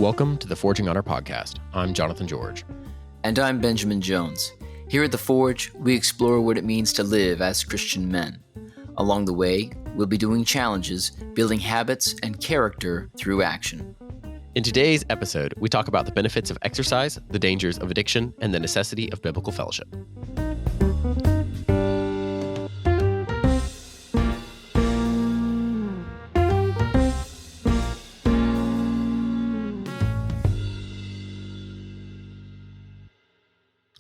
Welcome to the Forging Honor podcast. I'm Jonathan George. And I'm Benjamin Jones. Here at The Forge, we explore what it means to live as Christian men. Along the way, we'll be doing challenges, building habits and character through action. In today's episode, we talk about the benefits of exercise, the dangers of addiction, and the necessity of biblical fellowship.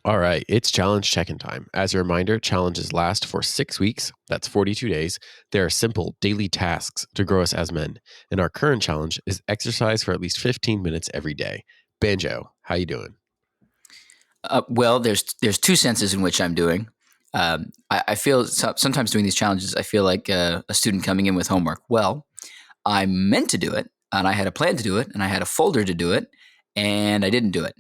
All right, it's challenge check-in time. As a reminder, challenges last for 6 weeks. That's 42 days. There are simple daily tasks to grow us as men. And our current challenge is exercise for at least 15 minutes every day. Banjo, how you doing? Well, there's two senses in which I'm doing. I feel sometimes doing these challenges, I feel like a student coming in with homework. Well, I meant to do it, and I had a plan to do it, and I had a folder to do it, and I didn't do it.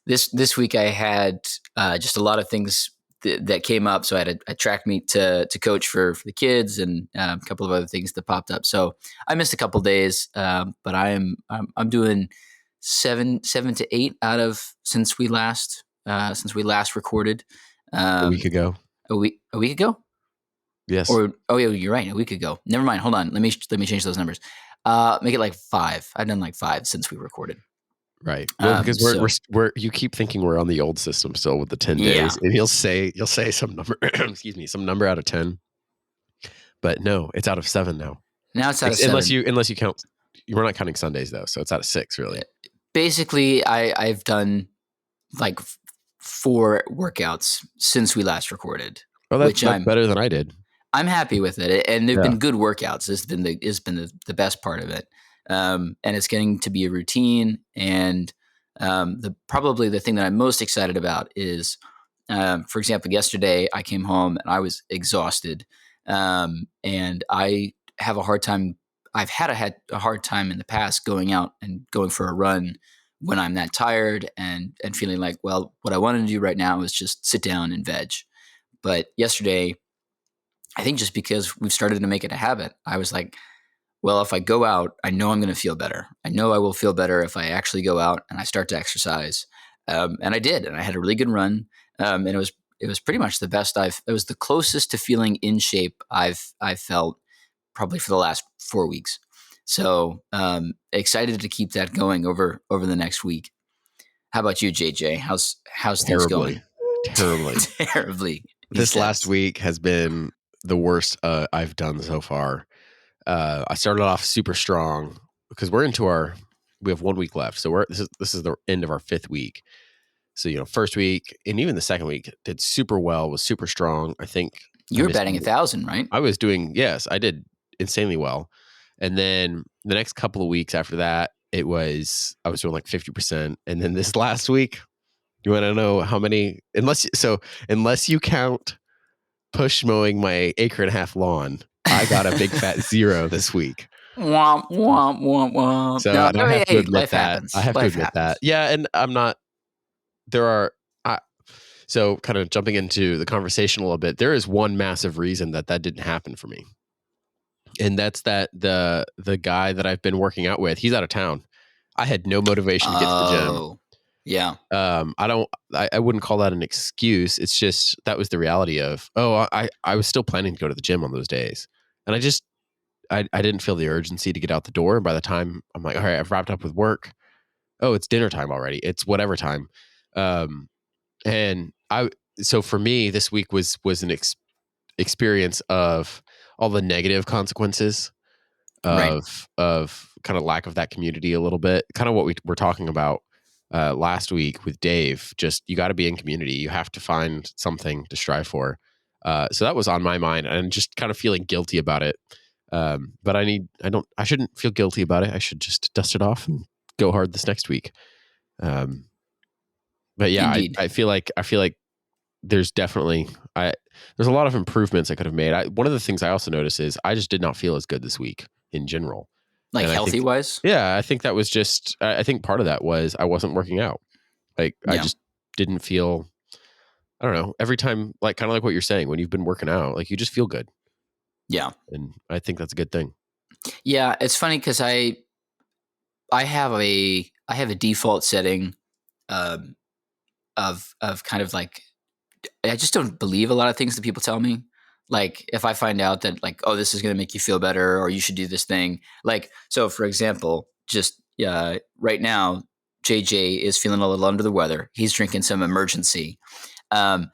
This week I had just a lot of things that came up. So I had a track meet to coach for the kids, and a couple of other things that popped up. So I missed a couple days, but I'm doing seven to eight out of since we last recorded A week ago. A week ago. Yes. Yeah, you're right. A week ago. Never mind. Hold on. Let me change those numbers. Make it like 5. I've done like 5 since we recorded. Right. Well, because we're you keep thinking we're on the old system still with the 10 days, Yeah. and you'll say some number, some number out of 10, but no, it's out of 7 now. Now it's out of 7. Unless you count, we're not counting Sundays though, so it's out of 6 really. Basically, I've done like 4 workouts since we last recorded. Oh, that's better than I did. I'm happy with it, and they've been good workouts. It's been the best part of it. And it's getting to be a routine. And probably the thing that I'm most excited about is, for example, yesterday I came home and I was exhausted, and I have a hard time. I've had a hard time in the past going out and going for a run when I'm that tired and feeling like, well, what I wanted to do right now is just sit down and veg. But yesterday, I think just because we've started to make it a habit, I was like, well, if I go out, I know I'm going to feel better. I know I will feel better if I actually go out and I start to exercise. And I did, and I had a really good run. And it was pretty much the best it was the closest to feeling in shape I've felt probably for the last 4 weeks. So excited to keep that going over the next week. How about you, JJ? How's things going? Terribly. This last week has been the worst I've done so far. I started off super strong because we have 1 week left. So this is the end of our 5th week. So, first week and even the second week did super well, was super strong. I think you were batting 1,000, right? I was yes, I did insanely well. And then the next couple of weeks after that, I was doing like 50%. And then this last week, you want to know how many, unless you count push mowing my 1.5 acre lawn, I got a big fat 0 this week. Womp, womp, womp, womp. So I have to admit that. Yeah, and I'm not. So kind of jumping into the conversation a little bit, there is one massive reason that didn't happen for me. And that's that the guy that I've been working out with, he's out of town. I had no motivation to get to the gym. Yeah. I wouldn't call that an excuse. It's just that was the reality of, I was still planning to go to the gym on those days. And I didn't feel the urgency to get out the door. And by the time I'm like, all right, I've wrapped up with work. Oh, it's dinner time already. It's whatever time. So for me, this week was an experience of all the negative consequences of kind of lack of that community a little bit, kind of what we were talking about last week with Dave. Just, you got to be in community. You have to find something to strive for. So that was on my mind, and just kind of feeling guilty about it. But I shouldn't feel guilty about it. I should just dust it off and go hard this next week. But yeah, I feel like there's definitely, there's a lot of improvements I could have made. One of the things I also noticed is I just did not feel as good this week in general. Like healthy wise? Yeah, I think that was just, I think part of that was I wasn't working out. I just didn't feel, I don't know, every time, like kind of like what you're saying, when you've been working out, like you just feel good. Yeah. And I think that's a good thing. Yeah. It's funny because I I have a default setting um, of kind of like I just don't believe a lot of things that people tell me. Like if I find out that like, oh, this is going to make you feel better, or you should do this thing. Like so, for example, just right now, JJ is feeling a little under the weather. He's drinking some emergency. Um,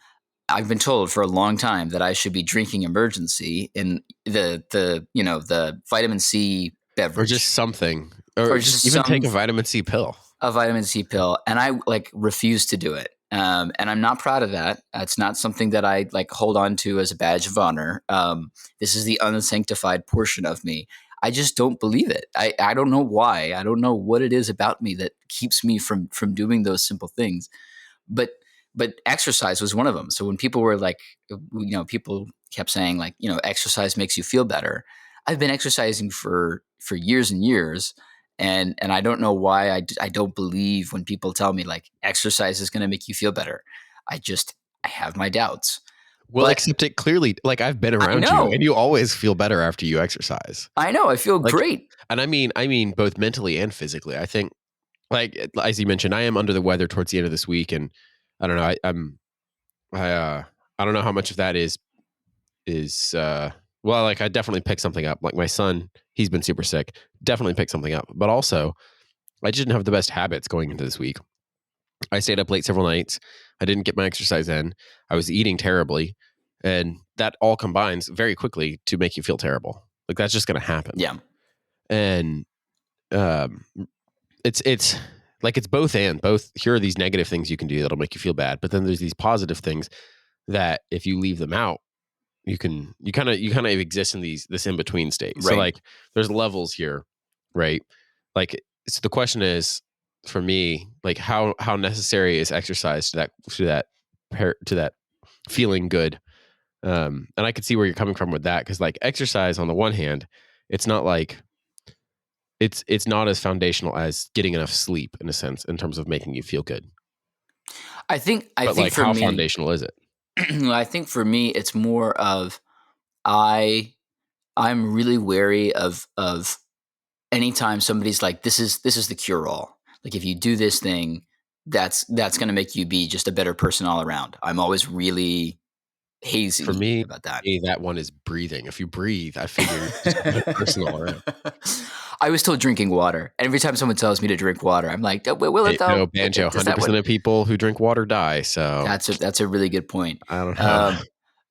I've been told for a long time that I should be drinking emergency in the vitamin C Or just beverage something, or or just just even take some a vitamin C pill. a vitamin C pill, and I like refuse to do it. And I'm not proud of that. It's not something that I like hold on to as a badge of honor. This is the unsanctified portion of me. I just don't believe it. I don't know why. I don't know what it is about me that keeps me from doing those simple things. But exercise was one of them. So when people were like, people kept saying like, exercise makes you feel better. I've been exercising for years and years, and I don't know why I don't believe when people tell me like exercise is going to make you feel better. I have my doubts, Well, but accept it clearly. Like I've been I around you, and know, you always feel better after you exercise. I know, I feel Like, great. and I mean both mentally and physically. I think, like as you mentioned, I am under the weather towards the end of this week, and I don't know. I don't know how much of that is well, like I definitely picked something up. Like my son, he's been super sick. Definitely picked something up, but also I didn't have the best habits going into this week. I stayed up late several nights. I didn't get my exercise in. I was eating terribly. And that all combines very quickly to make you feel terrible. Like that's just going to happen. Yeah, And um, it's like it's both and both. Here are these negative things you can do that'll make you feel bad, but then there's these positive things that if you leave them out, you kind of exist in this in between state. So right. like there's levels here, right? Like so the question is for me, like how necessary is exercise to that feeling good? And I could see where you're coming from with that because like exercise on the one hand, it's not like it's not as foundational as getting enough sleep in a sense in terms of making you feel good. I But think like for how me, foundational is it? I think for me, it's more of I I'm really wary of anytime somebody's like, this is the cure all. Like if you do this thing, that's going to make you be just a better person all around. I'm always really For hazy me, about that. that one is breathing. If you breathe, I figure you're just a better person all around. I was still drinking water. Every time someone tells me to drink water, I'm like, "Oh, will it Hey, no, though? Banjo, Does that 100% what? of people who drink water die, so That's a really good point. I don't know. Um,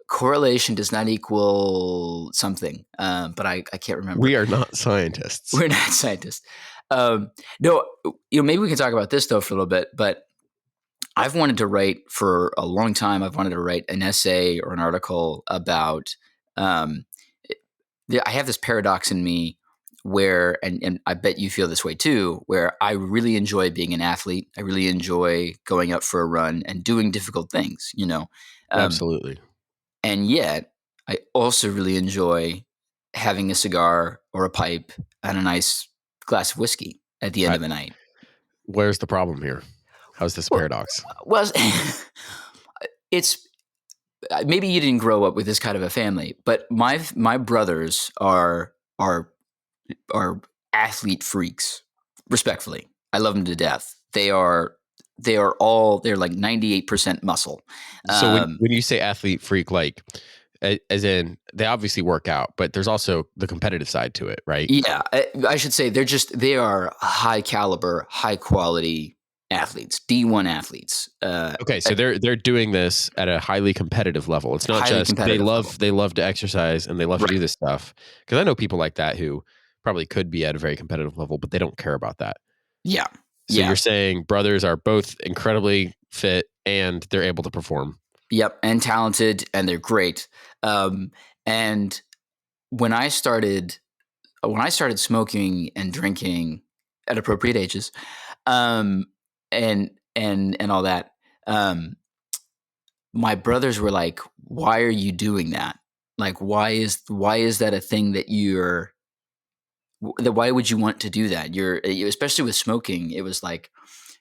correlation does not equal something, but I can't remember. We are not scientists. We're not scientists. Um, no, maybe we can talk about this though for a little bit. But I've wanted to write for a long time. I've wanted to write an essay or an article about. Um, I have this paradox in me where, and I bet you feel this way too, where I really enjoy being an athlete. I really enjoy going out for a run and doing difficult things. Um, Absolutely. and yet I also really enjoy having a cigar or a pipe and a nice glass of whiskey at the end I, of the night. where's the problem here? How's this a Well, paradox? well, it's maybe you didn't grow up with this kind of a family, but my brothers are athlete freaks. Respectfully, I love them to death. They're like 98% muscle. So when Um, when you say athlete freak, like as in they obviously work out, but there's also the competitive side to it, right? Yeah, I should say they are high caliber, high quality athletes, D1 athletes, Okay, so they're doing this at a highly competitive level. It's not highly just they competitive level. love to exercise and they love to do Right. this stuff. Because I know people like that who probably could be at a very competitive level, but they don't care about that. Yeah. So Yeah. you're saying brothers are both incredibly fit and they're able to perform. Yep. And talented, and they're great. Um, and when I started smoking and drinking at appropriate ages, um, and all that, um, my brothers were like, "Why are you doing that? Like, why is that a thing that why would you want to do that? Especially with smoking, it was like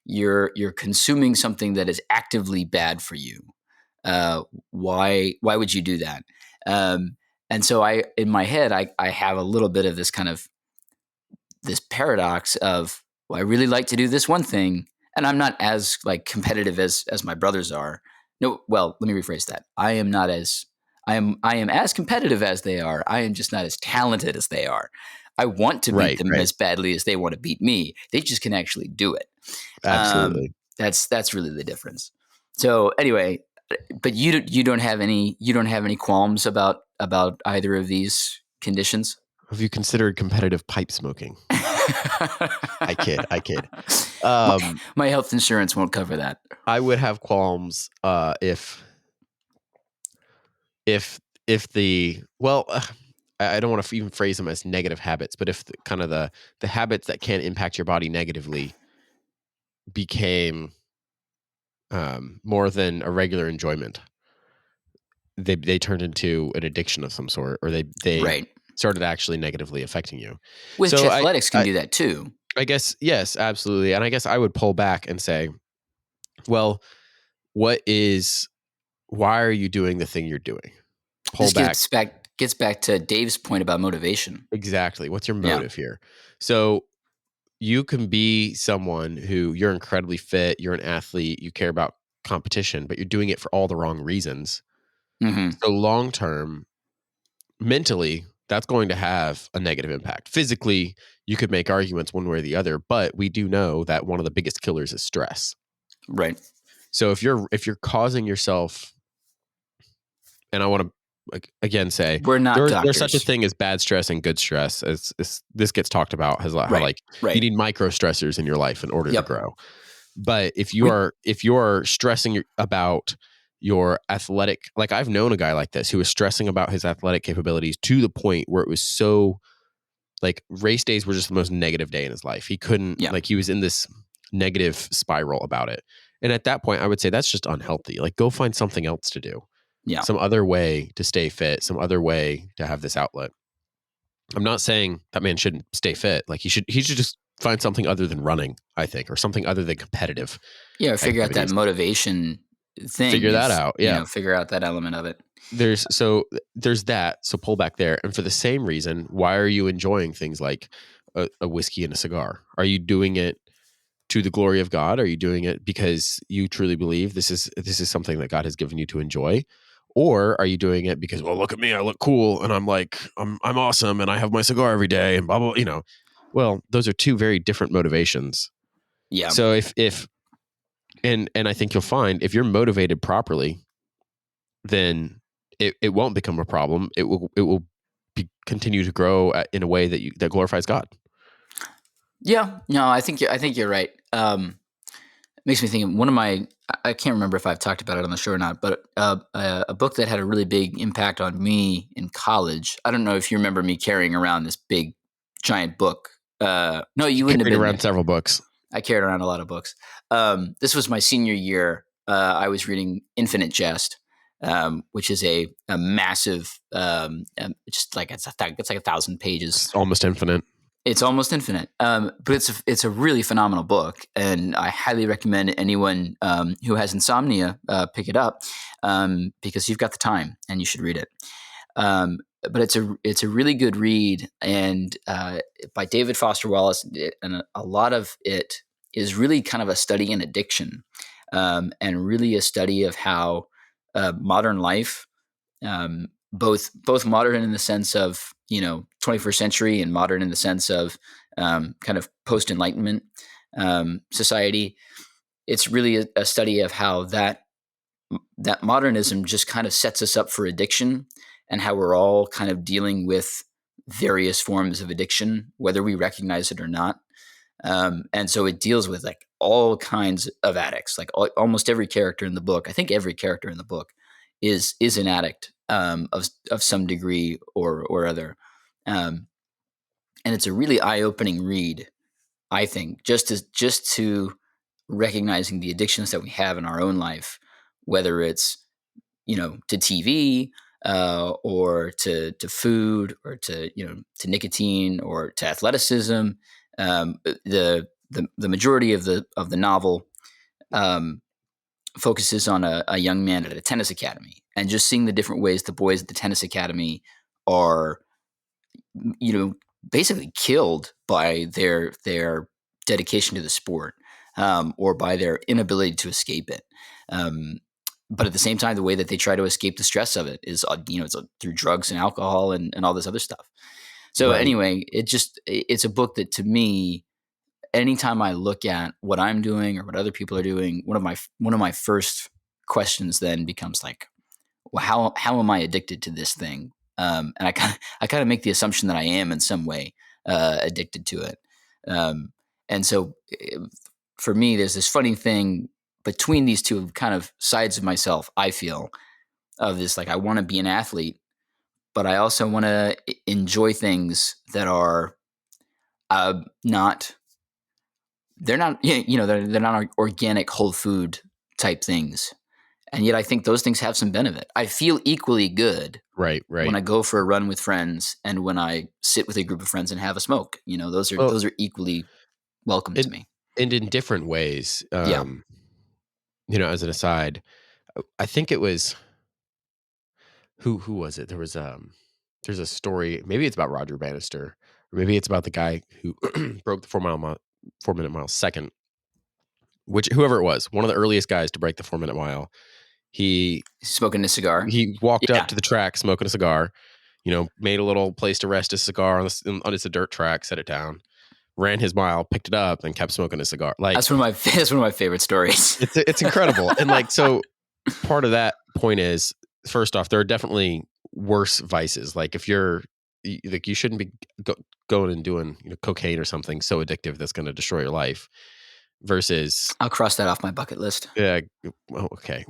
you're consuming something that is actively bad for you. Why would you do that?" Um, and so in my head, I have a little bit of this kind of this paradox of well, I really like to do this one thing, and I'm not as like competitive as my brothers are. No, well, let me rephrase that. I am as competitive as they are. I am just not as talented as they are. I want to beat Right, them right. as badly as they want to beat me. They just can actually do it. Absolutely. That's really the difference. So anyway, but you don't have any qualms about either of these conditions. Have you considered competitive pipe smoking? I kid, I kid. my, Um, my health insurance won't cover that. I would have qualms if if the well, I don't want to even phrase them as negative habits, but if kind of the habits that can impact your body negatively became more than a regular enjoyment, they turned into an addiction of some sort, or they Right. started actually negatively affecting you. Which So athletics can do that too. I guess yes, absolutely, and I guess I would pull back and say, well, what is why are you doing the thing you're doing? Pull This back. gets back to Dave's point about motivation. Exactly. What's your Yeah. motive here? So you can be someone who you're incredibly fit, you're an athlete, you care about competition, but you're doing it for all the wrong reasons. Hmm. So long term, mentally, that's going to have a negative impact. Physically, you could make arguments one way or the other, but we do know that one of the biggest killers is stress. Right. So if you're causing yourself, and I want to again say We're not there's such a doctors. thing as bad stress and good stress. As this gets talked about, has how Right. like you Right. need micro stressors in your life in order to Yep. grow. But We if you're stressing about your athletic, like I've known a guy like this who was stressing about his athletic capabilities to the point where it was so like race days were just the most negative day in his life. He couldn't yeah. like he was in this negative spiral about it. And at that point, I would say that's just unhealthy. Like go find something else to do, Yeah. some other way to stay fit, some other way to have this outlet. I'm not saying that man shouldn't stay fit. Like he should just find something other than running, I think, or something other than competitive Yeah, figure out that activities. motivation thing Figure that is, out. Yeah. figure out that element of it. There's that. So pull back there. And for the same reason, why are you enjoying things like a whiskey and a cigar? Are you doing it to the glory of God? Are you doing it because you truly believe this is something that God has given you to enjoy? Or are you doing it because, well, look at me, I look cool and I'm like I'm awesome and I have my cigar every day and blah blah, Well, those are two very different motivations. Yeah. So if and I think you'll find if you're motivated properly, then it won't become a problem. It will continue to grow in a way that glorifies God. Yeah. No, I think you're right. Makes me think of one of my, I can't remember if I've talked about it on the show or not, but a book that had a really big impact on me in college. I don't know if you remember me carrying around this big, giant book. No, you You wouldn't have carried been around there. several books. I carried around a lot of books. This was my senior year. I was reading Infinite Jest, which is a massive, just like it's like 1,000 pages. It's almost infinite. It's almost infinite, but it's a really phenomenal book, and I highly recommend anyone who has insomnia pick it up because you've got the time and you should read it. But it's a really good read, and by David Foster Wallace, and a lot of it is really kind of a study in addiction, and really a study of how modern life, both modern in the sense of 21st century and modern in the sense of kind of post Enlightenment society. It's really a study of how that modernism just kind of sets us up for addiction, and how we're all kind of dealing with various forms of addiction, whether we recognize it or not. And so it deals with like all kinds of addicts, like almost every character in the book. I think every character in the book is an addict of some degree or other. Um, and it's a really eye opening read, I think, just to recognizing the addictions that we have in our own life, whether it's to TV, or to food, or to nicotine, or to athleticism. The majority of the novel um, focuses on a young man at a tennis academy, and just seeing the different ways the boys at the tennis academy are, you know, basically killed by their dedication to the sport, or by their inability to escape it. Um, but at the same time, the way that they try to escape the stress of it is, it's through drugs and alcohol and all this other stuff. So Right. anyway, it's a book that, to me, anytime I look at what I'm doing or what other people are doing, one of my first questions then becomes like, well, how am I addicted to this thing? And I kind of make the assumption that I am in some way addicted to it. Um, and so for me, there's this funny thing between these two kind of sides of myself. I feel of this, like, I want to be an athlete, but I also want to enjoy things that are not they're not they're not organic whole food type things, and yet I think those things have some benefit. I feel equally good Right. when Right. I go for a run with friends and when I sit with a group of friends and have a smoke. Those are Well, those are equally welcome to and me. and in different ways. Yeah. As an aside, I think it was who was it? There's a story. Maybe it's about Roger Bannister, or maybe it's about the guy who broke the 4 minute mile second. Which whoever it was, one of the earliest guys to break the 4 minute mile. He Smoking a cigar. he walked up Yeah. to the track smoking a cigar. Made a little place to rest his cigar on it's a dirt track, set it down, ran his mile, picked it up, and kept smoking a cigar. Like That's one of my favorite stories. it's incredible. And like so, part of that point is, first off, there are definitely worse vices. Like if like you shouldn't be going and doing cocaine or something so addictive that's going to destroy your life. Versus, I'll cross that off my bucket list. yeah, well, okay.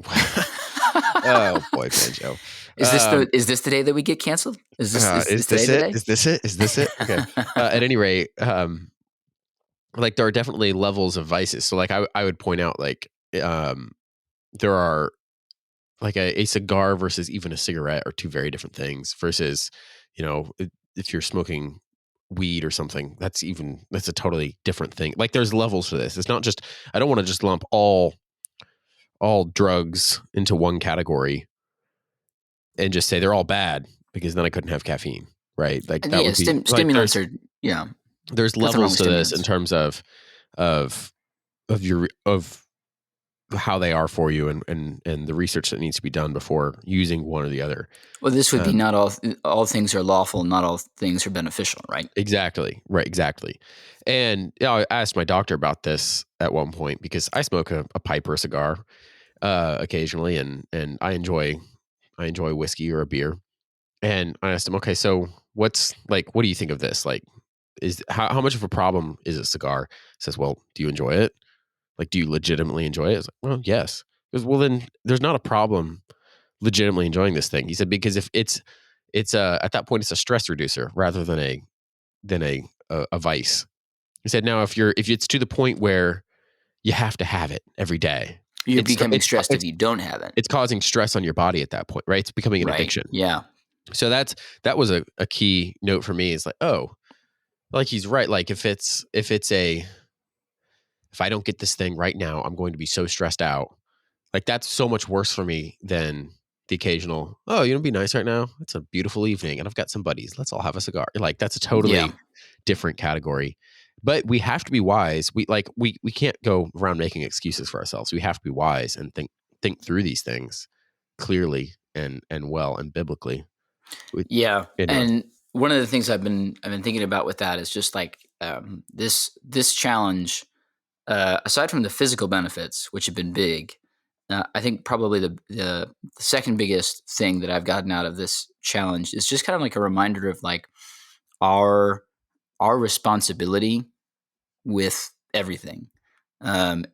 Oh boy, Banjo. Is this the day that we get canceled? Is Is today this the it? day? Is this it? Is this it? Okay. At any rate, like there are definitely levels of vices. So like I would point out like there are like a cigar versus even a cigarette are two very different things. Versus, if you're smoking weed or something, that's a totally different thing. Like there's levels to this. It's not just, I don't want to just lump all drugs into one category and just say they're all bad, because then I couldn't have caffeine, right? Like And that yeah, would be like stimulants are, yeah, there's nothing wrong levels with to this in stimulants. terms of of how they are for you, and the research that needs to be done before using one or the other. Well, this would be, Um, not all things are lawful, not all things are beneficial, right? exactly, right, exactly. And I asked my doctor about this at one point, because I smoke a pipe or a cigar occasionally, and I enjoy whiskey or a beer. And I asked him, okay, so what do you think of this? Like, how much of a problem is a cigar? He says, well, do you enjoy it? Like, do you legitimately enjoy it? I was like, well, yes. He goes, well, then there's not a problem legitimately enjoying this thing. He said, because if it's at that point, it's a stress reducer rather than a vice. He said, now if it's to the point where you have to have it every day, You're it's becoming it's stressed if it's you don't have it, it's causing stress on your body at that point, right? It's becoming an right? addiction. Yeah. So that was a key note for me. Is like, oh, like he's right. Like if I don't get this thing right now, I'm going to be so stressed out. Like that's so much worse for me than the occasional, oh, be nice right now. It's a beautiful evening and I've got some buddies. Let's all have a cigar. Like that's a Yeah. totally different category. But we have to be wise. We can't go around making excuses for ourselves. We have to be wise and think through these things clearly and well and biblically. Yeah. Anyway, And one of the things I've been thinking about with that is just like, this challenge, aside from the physical benefits, which have been big, I think probably the second biggest thing that I've gotten out of this challenge is just kind of like a reminder of like our our responsibility with everything, and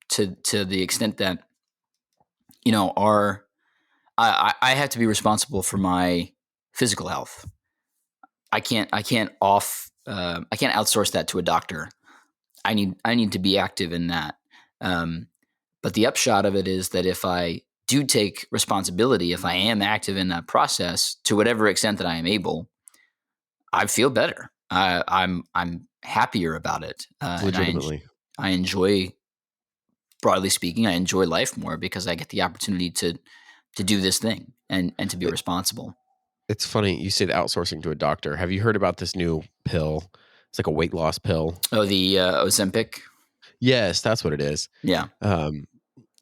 to the extent that, our I have to be responsible for my physical health. I can't outsource that to a doctor. I need to be active in that. Um, but the upshot of it is that if I do take responsibility, if I am active in that process to whatever extent that I am able, I feel better. I'm happier about it, and legitimately. I enjoy, broadly speaking, I enjoy life more because I get the opportunity to do this thing and to be It, responsible. it's funny you say the outsourcing to a doctor. Have you heard about this new pill? It's like a weight loss pill. Oh, the Ozempic. Yes, that's what it is. Yeah. Um,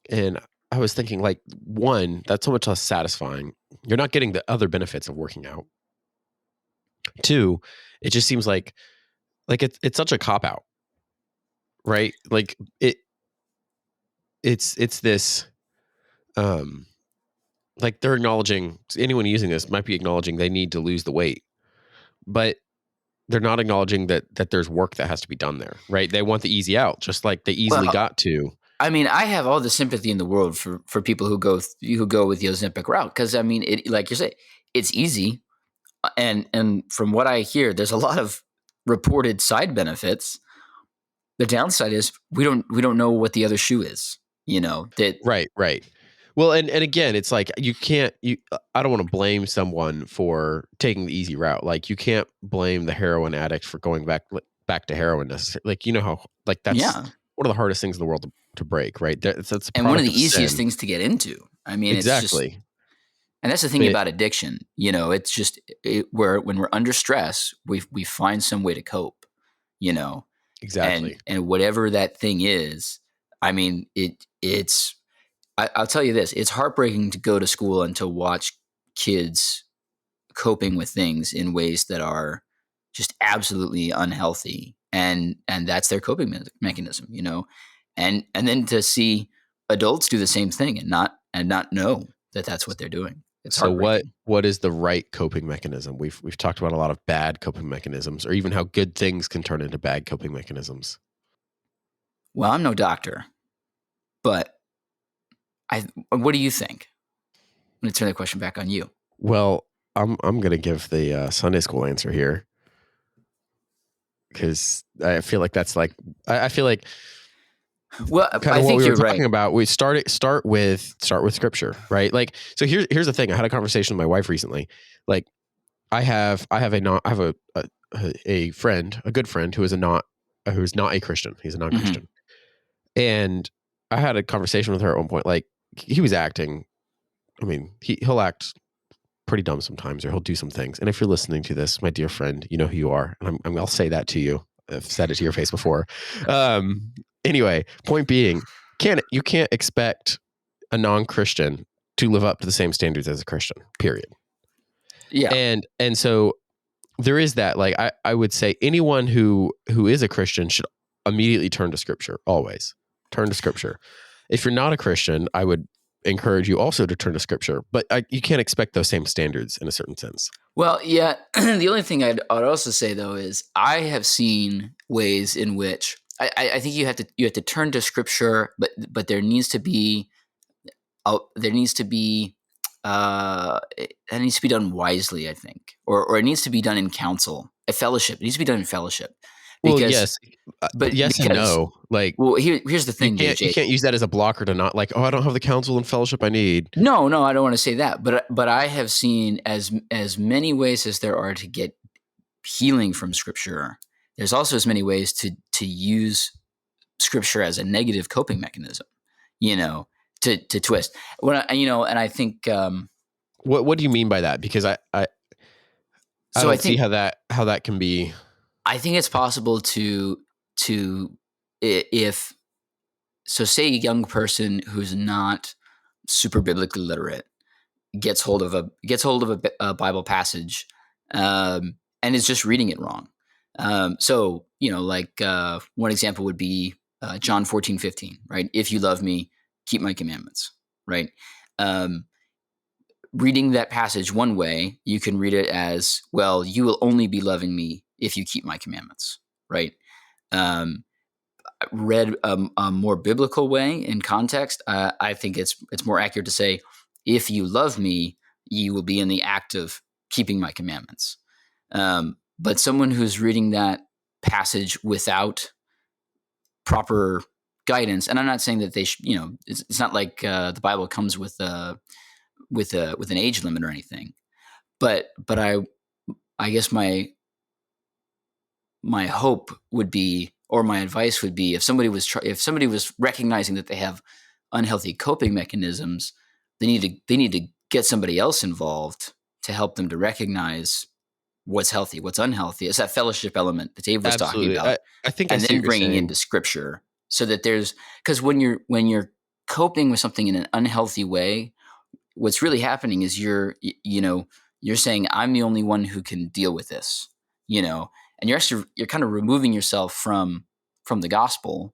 and I was thinking, like, one, that's so much less satisfying. You're not getting the other benefits of working out. Two, it just seems like it's such a cop out, right? Like it's this um like they're acknowledging, anyone using this might be acknowledging they need to lose the weight, but they're not acknowledging that there's work that has to be done there, right? They want the easy out, just like they easily Well, got to. I mean, I have all the sympathy in the world for people who go with the Ozempic route, because I mean, it, like you say, it's easy, and from what I hear, there's a lot of reported side benefits. The downside is we don't know what the other shoe is. That. Right. Well, and again, it's like you can't. I don't want to blame someone for taking the easy route. Like you can't blame the heroin addict for going back to heroin necessarily. Like you know how like that's Yeah, one of the hardest things in the world to break. Right. That's a and one of product the of easiest sin. things to get into. I mean, it's just, Exactly. and that's the thing But about addiction. It's just where when we're under stress, we find some way to cope. You know, and exactly. whatever that thing is, I mean, I'll tell you this: it's heartbreaking to go to school and to watch kids coping with things in ways that are just absolutely unhealthy, and that's their coping mechanism. And then to see adults do the same thing and not know that that's what they're doing. It's So heartbreaking. what is the right coping mechanism? We've talked about a lot of bad coping mechanisms, or even how good things can turn into bad coping mechanisms. Well, I'm no doctor, but what do you think? I'm going to turn the question back on you. Well, I'm gonna give the Sunday school answer here because I feel like that's like I feel like Well, kind I of what we think were you're right. talking about. We start with scripture, right? Like so here's the thing. I had a conversation with my wife recently. Like I have a friend, a good friend who's not a Christian. He's a Hmm. non-Christian. And I had a conversation with her at one point. Like he was acting. I mean, he'll act pretty dumb sometimes, or he'll do some things. And if you're listening to this, my dear friend, you know who you are, and I'll say that to you. I've said it to your face before. Um, anyway, point being, you can't expect a non-Christian to live up to the same standards as a Christian. Period. Yeah. And so there is that. Like I would say anyone who is a Christian should immediately turn to Scripture. Always turn to Scripture. If you're not a Christian, I would encourage you also to turn to Scripture. But you can't expect those same standards in a certain sense. Well, yeah. The only thing I'd also say though is I have seen ways in which I think you have to turn to scripture, but there needs to be there needs to be that needs to be done wisely, I think, or it needs to be done in council, a fellowship. It needs to be done in fellowship, Well, because yes, but yes and because no. Like well, here's the thing, you DJ. can't use that as a blocker to not like. Oh, I don't have the counsel and fellowship I need. No, no, I don't want to say that, but I have seen as many ways as there are to get healing from scripture. There's also as many ways to use scripture as a negative coping mechanism, you know, to twist. And I think What do you mean by that? Because I so. I don't see think how that can be. I think it's possible to if so. Say a young person who's not super biblically literate gets hold of a Bible passage, and is just reading it wrong. So like one example would be John 14:15, right? If you love me, keep my commandments, right? Um, Reading that passage one way, you can read it as, well, you will only be loving me if you keep my commandments, right? Um, Read a more biblical way in context, I think it's more accurate to say, if you love me, you will be in the act of keeping my commandments. But someone who's reading that passage without proper guidance, and I'm not saying that it's not like the Bible comes with an age limit or anything, but I guess my hope would be, or my advice would be, if somebody was recognizing that they have unhealthy coping mechanisms, they need to get somebody else involved to help them to recognize what's healthy, what's unhealthy. It's that fellowship element that Dave was talking Absolutely. about, I think I and see then what you're bringing saying. into scripture so that there's, because when you're coping with something in an unhealthy way, what's really happening is you're saying I'm the only one who can deal with this, and you're kind of removing yourself from the gospel,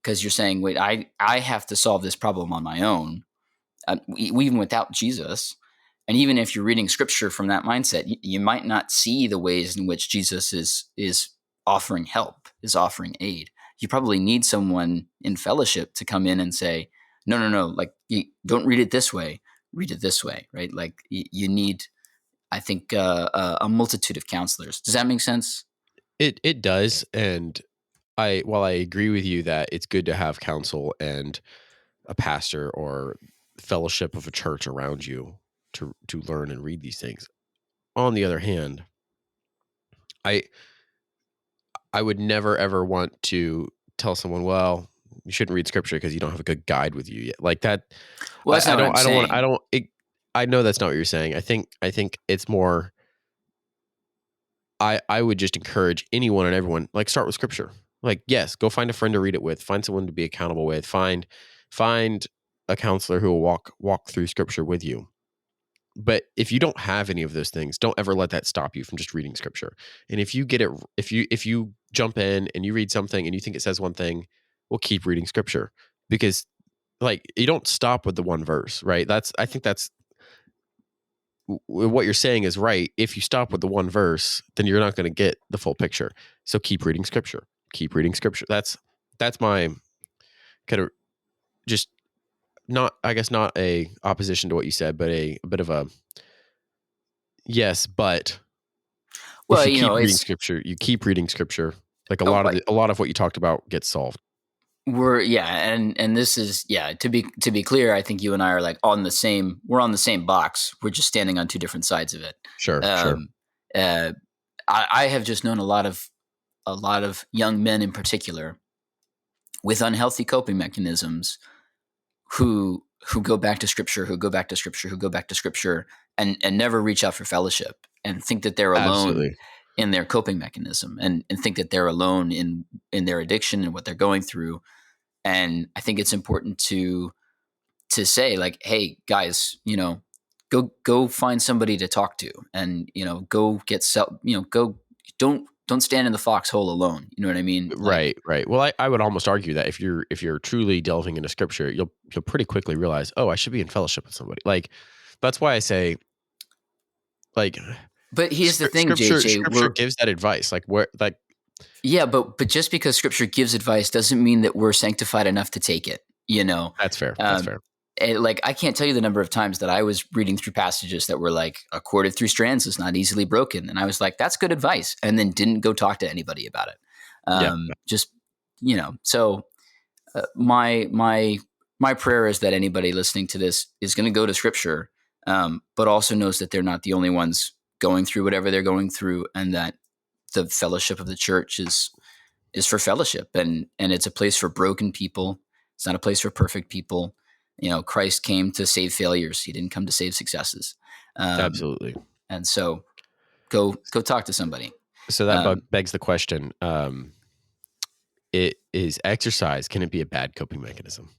because you're saying, wait, I have to solve this problem on my own, even without Jesus. And even if you're reading scripture from that mindset, you might not see the ways in which Jesus is offering help, is offering aid. You probably need someone in fellowship to come in and say, no, no, no, like, you don't read it this way, read it this way, right? Like, you need, I think, a multitude of counselors. Does that make sense? It does, and while I agree with you that it's good to have counsel and a pastor or fellowship of a church around you to learn and read these things. On the other hand, I I would never ever want to tell someone, well, you shouldn't read scripture because you don't have a good guide with you yet. Like that, Well, that's not what I'm I don't want I saying. don't I know that's not what you're saying. I think it's more I would just encourage anyone and everyone, like, start with scripture. Like, yes, go find a friend to read it with, find someone to be accountable with, find a counselor who will walk through scripture with you. But if you don't have any of those things, don't ever let that stop you from just reading scripture. And if you get it, if you jump in and you read something and you think it says one thing, well, keep reading scripture, because like you don't stop with the one verse, right? I think that's what you're saying is right. If you stop with the one verse, then you're not going to get the full picture. So keep reading scripture. Keep reading scripture. That's my kind of, just not, I guess, not a opposition to what you said, but a bit of a yes, but if Well, you keep reading it's scripture, you keep reading scripture, like like, a lot of what you talked about gets solved. and this is, to be clear, I think you and I are like we're on the same box. We're just standing on two different sides of it. Sure, sure. Um, uh, I have just known a lot of young men in particular with unhealthy coping mechanisms who go back to scripture, who go back to scripture, who go back to scripture, and never reach out for fellowship, and think that they're alone Absolutely. in their coping mechanism, and think that they're alone in their addiction and what they're going through. And I think it's important to say, like, hey guys, go find somebody to talk to, and go get go, don't stand in the foxhole alone. You know what I mean? Like, Right, right. Well, I would almost argue that if you're truly delving into scripture, you'll pretty quickly realize, oh, I should be in fellowship with somebody. Like that's why I say, like, but here's the thing, JJ. scripture gives that advice. Like where like Yeah, but just because scripture gives advice doesn't mean that we're sanctified enough to take it. that's fair. That's Um, fair. and, like, I can't tell you the number of times that I was reading through passages that were like, "A cord of three strands is not easily broken," and I was like, "That's good advice," and then didn't go talk to anybody about it. Yeah, Just, so, my prayer is that anybody listening to this is going to go to scripture, but also knows that they're not the only ones going through whatever they're going through, and that the fellowship of the church is for fellowship, and it's a place for broken people. It's not a place for perfect people. Christ came to save failures. He didn't come to save successes. Um, absolutely. and so go talk to somebody. So that Um, begs the question: it is exercise. Can it be a bad coping mechanism?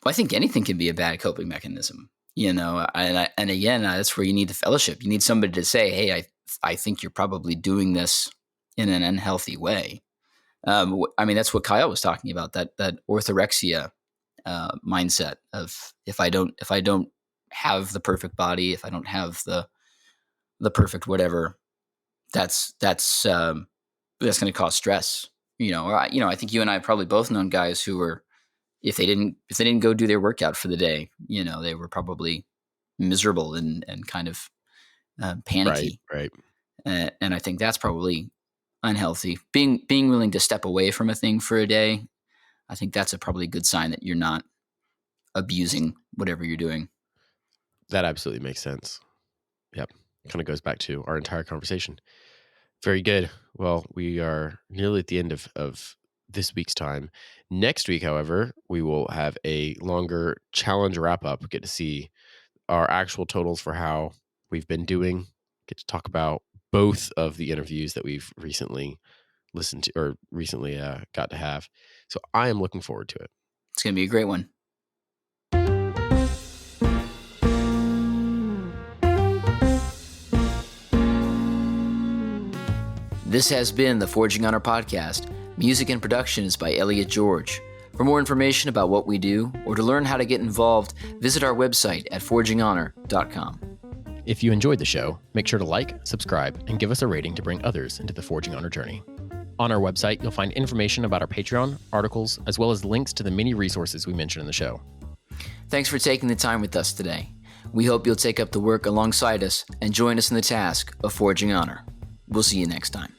well, I think anything can be a bad coping mechanism. And again, that's where you need the fellowship. You need somebody to say, "Hey, I think you're probably doing this in an unhealthy way." I mean, that's what Kyle was talking about, that orthorexia mindset of, if I don't have the perfect body, if I don't have the perfect whatever, that's going to cause stress. I think you and I have probably both known guys who were, if they didn't go do their workout for the day, they were probably miserable and kind of Right, panicky. right. And I think that's probably unhealthy. Being willing to step away from a thing for a day, I think that's a probably good sign that you're not abusing whatever you're doing. That absolutely makes sense. Yep. Kind of goes back to our entire conversation. Very good. Well, we are nearly at the end of this week's time. Next week, however, we will have a longer challenge wrap up. Get to see our actual totals for how we've been doing. Get to talk about both of the interviews that we've recently listened to or recently got to have. So I am looking forward to it. It's going to be a great one. This has been the Forging Honor podcast. Music and production is by Elliot George. For more information about what we do or to learn how to get involved, visit our website at forginghonor.com. If you enjoyed the show, make sure to like, subscribe, and give us a rating to bring others into the Forging Honor journey. On our website, you'll find information about our Patreon, articles, as well as links to the many resources we mention in the show. Thanks for taking the time with us today. We hope you'll take up the work alongside us and join us in the task of Forging Honor. We'll see you next time.